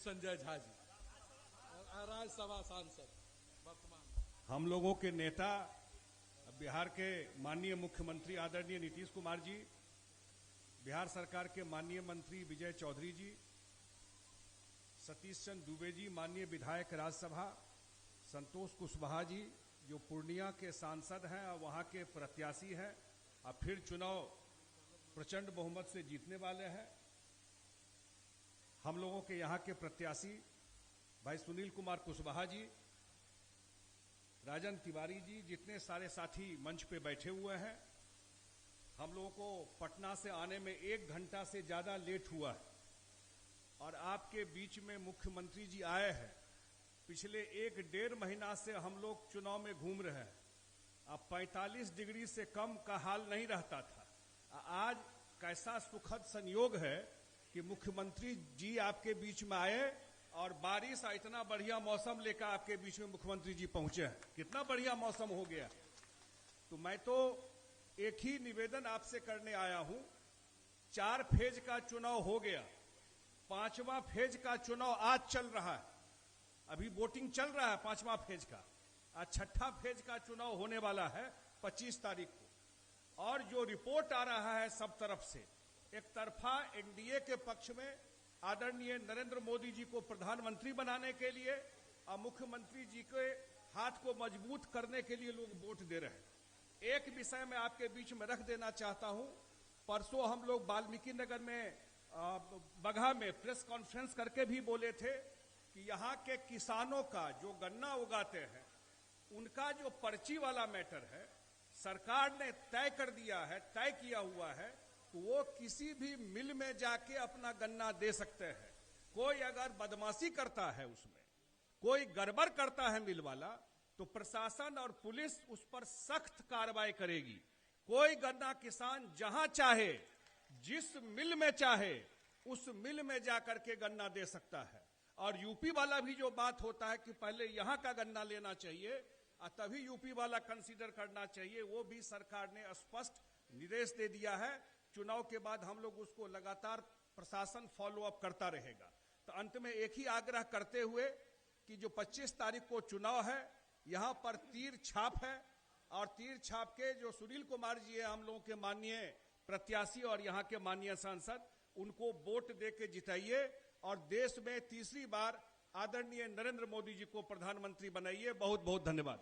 संजय झा जी, राज्यसभा सांसद वर्तमान। हम लोगों के नेता बिहार के माननीय मुख्यमंत्री आदरणीय नीतीश कुमार जी, बिहार सरकार के माननीय मंत्री विजय चौधरी जी, सतीश चंद्र दुबे जी माननीय विधायक राज्यसभा, संतोष कुशवाहा जी जो पूर्णिया के सांसद हैं और वहां के प्रत्याशी हैं और फिर चुनाव प्रचंड बहुमत से जीतने वाले हैं, हम लोगों के यहाँ के प्रत्याशी भाई सुनील कुमार कुशवाहा जी, राजन तिवारी जी, जितने सारे साथी मंच पे बैठे हुए हैं। हम लोगों को पटना से आने में 1 घंटा से ज्यादा लेट हुआ है और आपके बीच में मुख्यमंत्री जी आए हैं। पिछले 1-1.5 महीना से हम लोग चुनाव में घूम रहे हैं। अब 45 डिग्री से कम का हाल नहीं रहता था। आज कैसा सुखद संयोग है कि मुख्यमंत्री जी आपके बीच में आए और बारिश और इतना बढ़िया मौसम लेकर आपके बीच में मुख्यमंत्री जी पहुंचे हैं। कितना बढ़िया मौसम हो गया। तो मैं तो एक ही निवेदन आपसे करने आया हूं। 4 फेज का चुनाव हो गया, 5वां फेज का चुनाव आज चल रहा है। अभी वोटिंग चल रहा है 5वां फेज का। आज 6ठा फेज का चुनाव होने वाला है 25 तारीख को। और जो रिपोर्ट आ रहा है सब तरफ से, एक तरफा एनडीए के पक्ष में आदरणीय नरेंद्र मोदी जी को प्रधानमंत्री बनाने के लिए और मुख्यमंत्री जी के हाथ को मजबूत करने के लिए लोग वोट दे रहे हैं। एक विषय मैं आपके बीच में रख देना चाहता हूं। परसों हम लोग वाल्मीकि नगर में बगहा में प्रेस कॉन्फ्रेंस करके भी बोले थे कि यहां के किसानों का जो गन्ना उगाते हैं उनका जो पर्ची वाला मैटर है, सरकार ने तय कर दिया है, तय किया हुआ है तो वो किसी भी मिल में जाके अपना गन्ना दे सकते हैं। कोई अगर बदमाशी करता है, उसमें कोई गड़बड़ करता है मिल वाला, तो प्रशासन और पुलिस उस पर सख्त कार्रवाई करेगी। कोई गन्ना किसान जहां चाहे, जिस मिल में चाहे, उस मिल में जाकर के गन्ना दे सकता है। और यूपी वाला भी जो बात होता है कि पहले यहां का गन्ना लेना चाहिए और तभी यूपी वाला कंसीडर करना चाहिए, वो भी सरकार ने स्पष्ट निर्देश दे दिया है। चुनाव के बाद हम लोग उसको लगातार प्रशासन फॉलो अप करता रहेगा। तो अंत में एक ही आग्रह करते हुए कि जो 25 तारीख को चुनाव है, यहां पर तीर छाप है और तीर छाप के जो सुनील कुमार जी है, हम लोगों के माननीय प्रत्याशी और यहां के माननीय सांसद, उनको वोट दे के जिताइए और देश में तीसरी बार आदरणीय नरेंद्र मोदी जी को प्रधानमंत्री बनाइए। बहुत बहुत धन्यवाद।